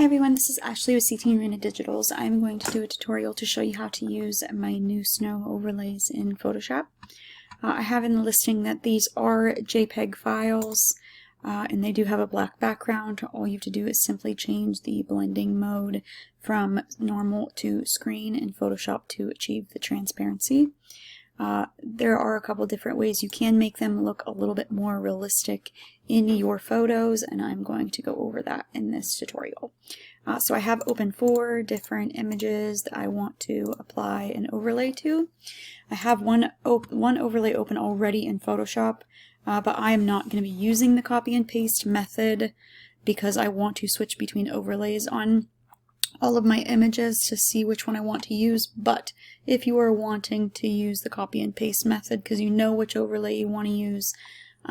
Hi everyone, this is Ashley with CT Marina Digitals. I'm going to do a tutorial to show you how to use my new snow overlays in Photoshop. I have in the listing that these are JPEG files and they do have a black background. All you have to do is simply change the blending mode from normal to screen in Photoshop to achieve the transparency. There are a couple different ways you can make them look a little bit more realistic in your photos, and I'm going to go over that in this tutorial. So I have open 4 different images that I want to apply an overlay to. I have one overlay open already in Photoshop, but I am not going to be using the copy and paste method because I want to switch between overlays on all of my images to see which one I want to use. But if you are wanting to use the copy and paste method because you know which overlay you want to use,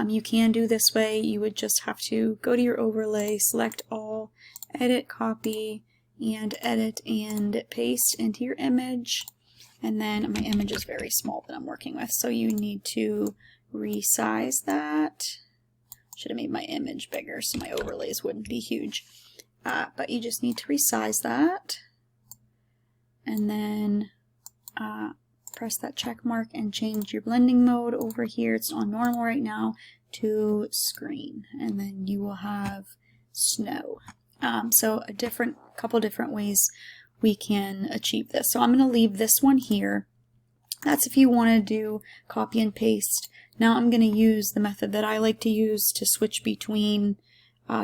you can do this way. You would just have to go to your overlay, select all, edit, copy, and edit and paste into your image. And then my image is very small that I'm working with, so you need to resize that. Should have made my image bigger so my overlays wouldn't be huge. But you just need to resize that and then press that check mark and change your blending mode over here. It's on normal right now to screen, and then you will have snow. So a couple different ways we can achieve this. So I'm going to leave this one here. That's if you want to do copy and paste. Now I'm going to use the method that I like to use to switch between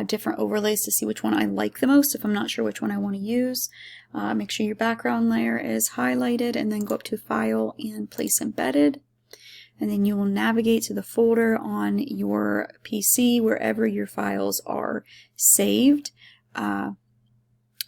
different overlays to see which one I like the most if I'm not sure which one I want to use. Make sure your background layer is highlighted and then go up to File and Place Embedded. And then you will navigate to the folder on your PC wherever your files are saved.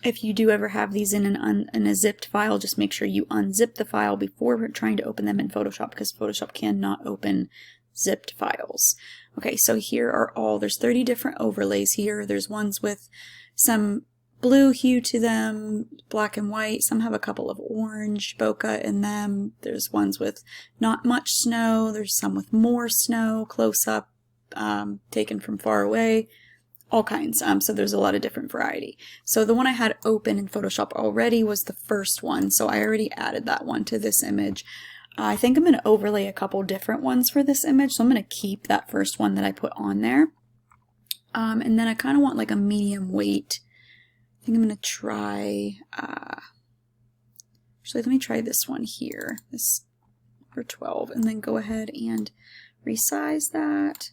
If you do ever have these in a zipped file, just make sure you unzip the file before trying to open them in Photoshop, because Photoshop cannot open zipped files. Okay, so here are there's 30 different overlays here. There's ones with some blue hue to them, black and white. Some have a couple of orange bokeh in them. There's ones with not much snow. There's some with more snow, close up, taken from far away. All kinds. So there's a lot of different variety. So the one I had open in Photoshop already was the first one. So I already added that one to this image. I think I'm going to overlay a couple different ones for this image, so I'm going to keep that first one that I put on there. And then I kind of want like a medium weight. I think I'm going to try, actually let me try this one here, this for 12, and then go ahead and resize that.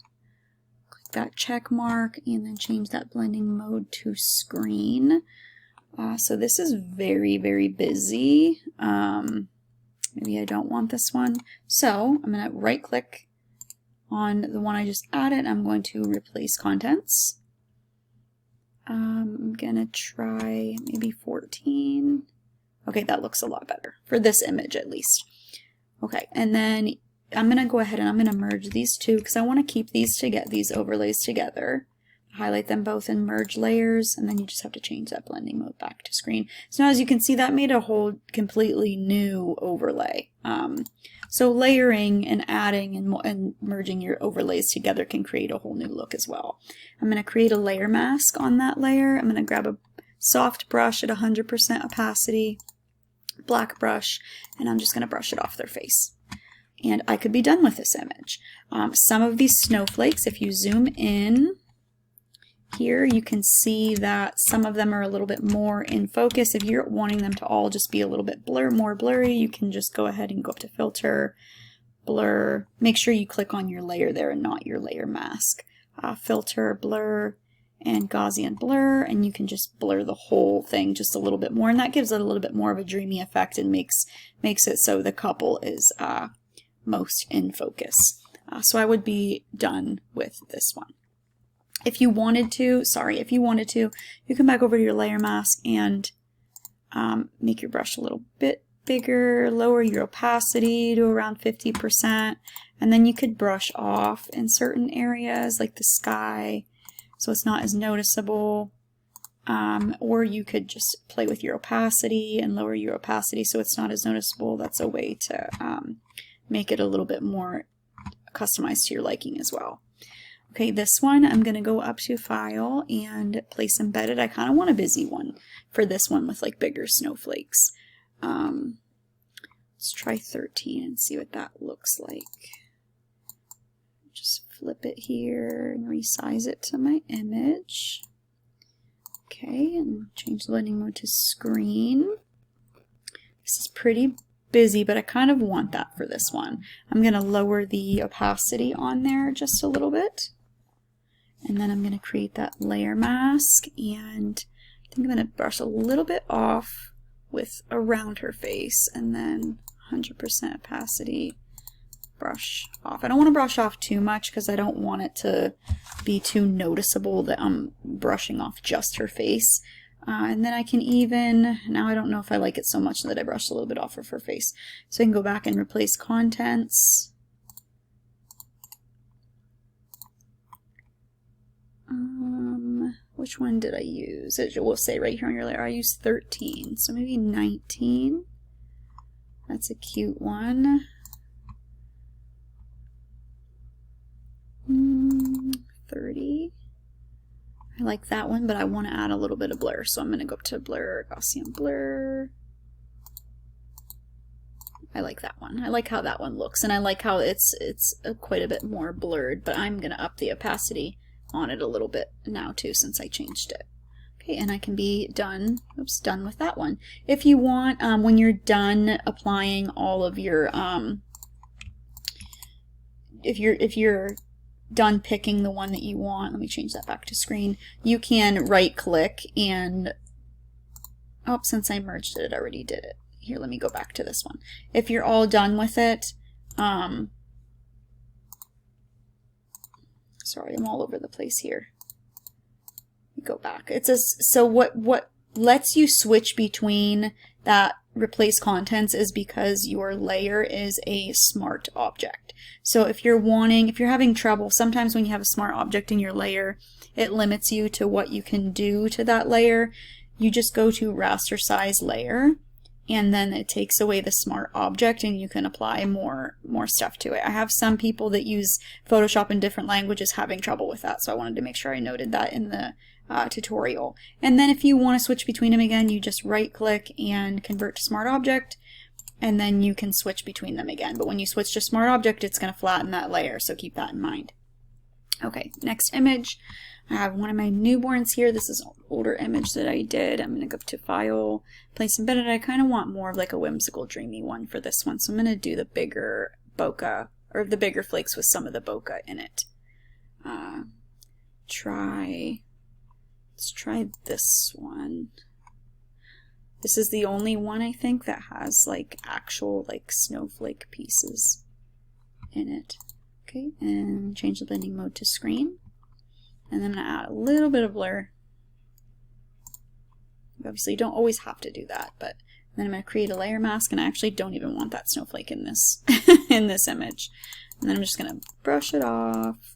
Click that check mark and then change that blending mode to screen. So this is very, very busy. Maybe I don't want this one. So I'm going to right click on the one I just added. I'm going to replace contents. I'm going to try maybe 14. Okay, that looks a lot better for this image at least. Okay, and then I'm going to go ahead and I'm going to merge these two because I want to keep these these overlays together. Highlight them both and merge layers, and then you just have to change that blending mode back to screen. So now as you can see, that made a whole completely new overlay. So layering and adding and merging your overlays together can create a whole new look as well. I'm going to create a layer mask on that layer. I'm going to grab a soft brush at 100% opacity, black brush, and I'm just going to brush it off their face. And I could be done with this image. Some of these snowflakes, if you zoom in, here you can see that some of them are a little bit more in focus. If you're wanting them to all just be a little bit more blurry, you can just go ahead and go up to Filter, Blur. Make sure you click on your layer there and not your layer mask. Filter, Blur, and Gaussian Blur, and you can just blur the whole thing just a little bit more, and that gives it a little bit more of a dreamy effect and makes it so the couple is most in focus. So I would be done with this one. If you wanted to, you come back over to your layer mask and make your brush a little bit bigger, lower your opacity to around 50%, and then you could brush off in certain areas like the sky so it's not as noticeable, or you could just play with your opacity and lower your opacity so it's not as noticeable. That's a way to make it a little bit more customized to your liking as well. Okay, this one I'm going to go up to File and Place Embedded. I kind of want a busy one for this one with like bigger snowflakes. Let's try 13 and see what that looks like. Just flip it here and resize it to my image. Okay, and change the blending mode to screen. This is pretty busy, but I kind of want that for this one. I'm going to lower the opacity on there just a little bit. And then I'm going to create that layer mask, and I think I'm going to brush a little bit off with around her face, and then 100% opacity, brush off. I don't want to brush off too much because I don't want it to be too noticeable that I'm brushing off just her face. And then I can even, now I don't know if I like it so much that I brushed a little bit off of her face. So I can go back and replace contents. Which one did I use? It will say right here on your layer, I used 13, so maybe 19. That's a cute one. 30. I like that one, but I want to add a little bit of blur, so I'm going to go up to Blur, Gaussian Blur. I like that one. I like how that one looks, and I like how it's quite a bit more blurred, but I'm going to up the opacity on it a little bit now too since I changed it. Okay, and I can be done, done with that one. If you want, when you're done applying all of your, if you're done picking the one that you want, let me change that back to screen, you can right click and, oh, since I merged it, it already did it. Here, let me go back to this one. If you're all done with it, sorry, I'm all over the place here. Go back. It says, so what lets you switch between that replace contents is because your layer is a smart object. So if you're having trouble, sometimes when you have a smart object in your layer, it limits you to what you can do to that layer. You just go to raster size layer, and then it takes away the smart object and you can apply more stuff to it. I have some people that use Photoshop in different languages having trouble with that, so I wanted to make sure I noted that in the tutorial. And then if you want to switch between them again, you just right click and convert to smart object, and then you can switch between them again. But when you switch to smart object, it's going to flatten that layer, so keep that in mind. Okay, next image. I have one of my newborns here. This is an older image that I did. I'm going to go up to File, Place Embedded. I kind of want more of like a whimsical, dreamy one for this one. So I'm going to do the bigger bokeh, or the bigger flakes with some of the bokeh in it. Let's try this one. This is the only one I think that has like actual like snowflake pieces in it. Okay, and change the blending mode to screen. And then I'm going to add a little bit of blur. Obviously you don't always have to do that, but then I'm going to create a layer mask, and I actually don't even want that snowflake in this in this image. And then I'm just going to brush it off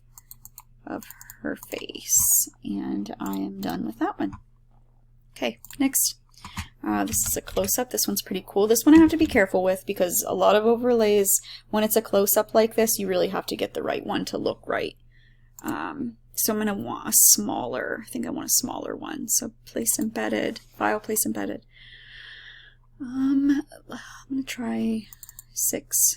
of her face, and I am done with that one. Okay, next. This is a close-up. This one's pretty cool. This one I have to be careful with because a lot of overlays, when it's a close-up like this, you really have to get the right one to look right. So I'm going to want a smaller, I think I want a smaller one. So Place Embedded, File, Place Embedded. I'm going to try 6.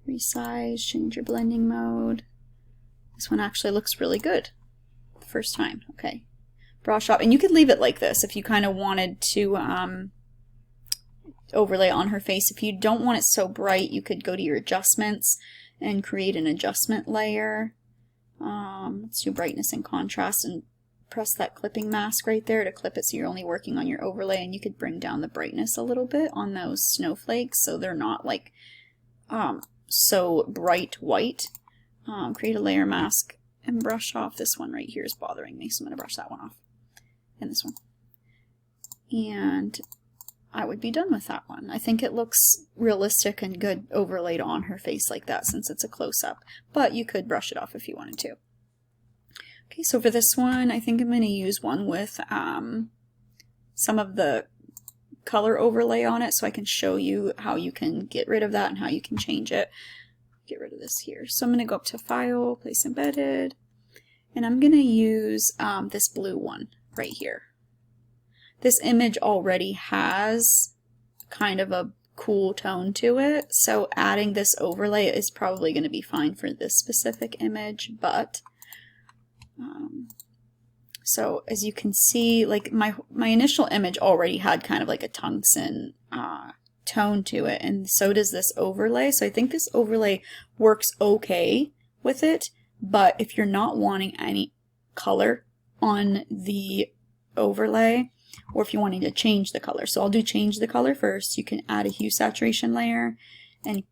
Resize, change your blending mode. This one actually looks really good the first time. Okay. Brush off, and you could leave it like this if you kind of wanted to overlay on her face. If you don't want it so bright, you could go to your adjustments and create an adjustment layer. Let's do brightness and contrast and press that clipping mask right there to clip it so you're only working on your overlay, and you could bring down the brightness a little bit on those snowflakes so they're not like so bright white. Create a layer mask and brush off. This one right here is bothering me, so I'm going to brush that one off. And this one. And I would be done with that one. I think it looks realistic and good overlaid on her face like that since it's a close-up, but you could brush it off if you wanted to. Okay, so for this one, I think I'm going to use one with some of the color overlay on it so I can show you how you can get rid of that and how you can change it. get rid of this here. So I'm going to go up to File, Place Embedded, and I'm going to use this blue one right here. This image already has kind of a cool tone to it, so adding this overlay is probably going to be fine for this specific image, but so as you can see, like my initial image already had kind of like a tungsten tone to it, and so does this overlay. So I think this overlay works okay with it, but if you're not wanting any color on the overlay, or if you wanting to change the color, so I'll do change the color first. You can add a hue saturation layer and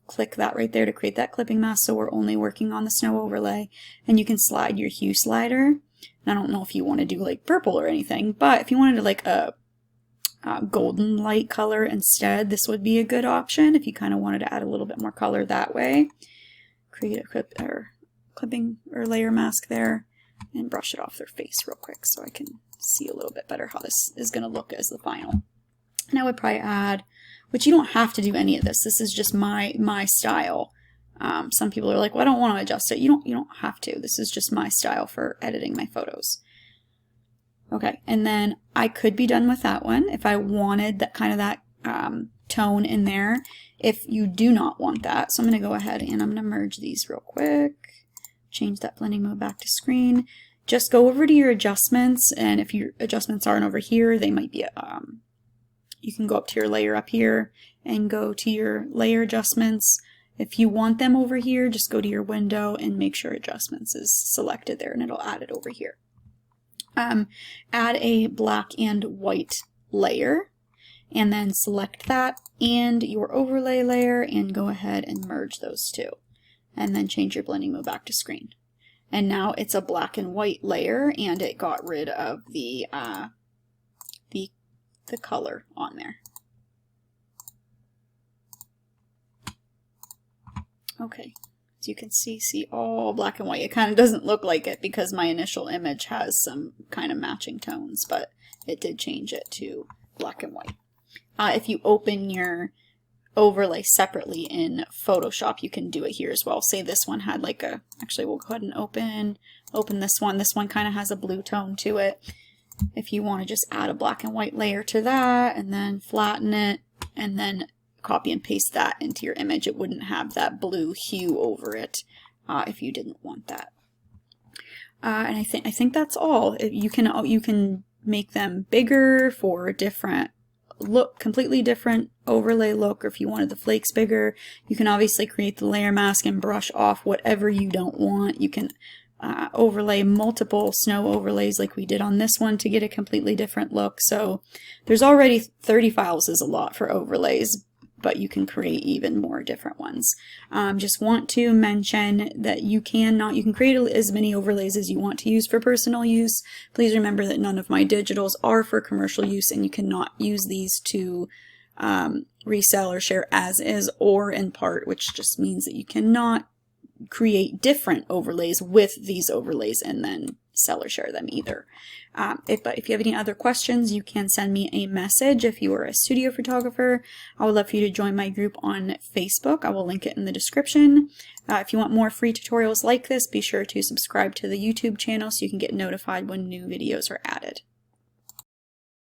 click that right there to create that clipping mask, so we're only working on the snow overlay, and you can slide your hue slider. And I don't know if you want to do like purple or anything, but if you wanted to like a golden light color instead, this would be a good option if you kind of wanted to add a little bit more color that way. Create a clipping or layer mask there and brush it off their face real quick so I can see a little bit better how this is going to look as the final. And I would probably add, which you don't have to do any of this. This is just my style. Some people are like, well, I don't want to adjust it. You don't have to. This is just my style for editing my photos. Okay, and then I could be done with that one if I wanted that kind of that tone in there. If you do not want that, so I'm going to go ahead and I'm going to merge these real quick. Change that blending mode back to screen. Just go over to your adjustments, and if your adjustments aren't over here, they might be, you can go up to your layer up here and go to your layer adjustments. If you want them over here, just go to your window and make sure adjustments is selected there, and it'll add it over here. Add a black and white layer, and then select that and your overlay layer, and go ahead and merge those two. And then change your blending mode back to screen. And now it's a black and white layer, and it got rid of the color on there. Okay, as you can see all black and white. It kind of doesn't look like it because my initial image has some kind of matching tones, but it did change it to black and white. If you open your overlay separately in Photoshop, you can do it here as well. Say this one had like a, actually we'll go ahead and open this one. This one kind of has a blue tone to it. If you want to just add a black and white layer to that and then flatten it and then copy and paste that into your image, it wouldn't have that blue hue over it if you didn't want that. And I think that's all. You can make them bigger for a different look, completely different overlay look, or if you wanted the flakes bigger, you can obviously create the layer mask and brush off whatever you don't want. You can overlay multiple snow overlays like we did on this one to get a completely different look. So there's already 30 files is a lot for overlays, but you can create even more different ones. Just want to mention that you can create as many overlays as you want to use for personal use. Please remember that none of my digitals are for commercial use, and you cannot use these to resell or share as is or in part, which just means that you cannot create different overlays with these overlays and then sell or share them either. But if you have any other questions, you can send me a message if you are a studio photographer. I would love for you to join my group on Facebook. I will link it in the description. If you want more free tutorials like this, be sure to subscribe to the YouTube channel so you can get notified when new videos are added.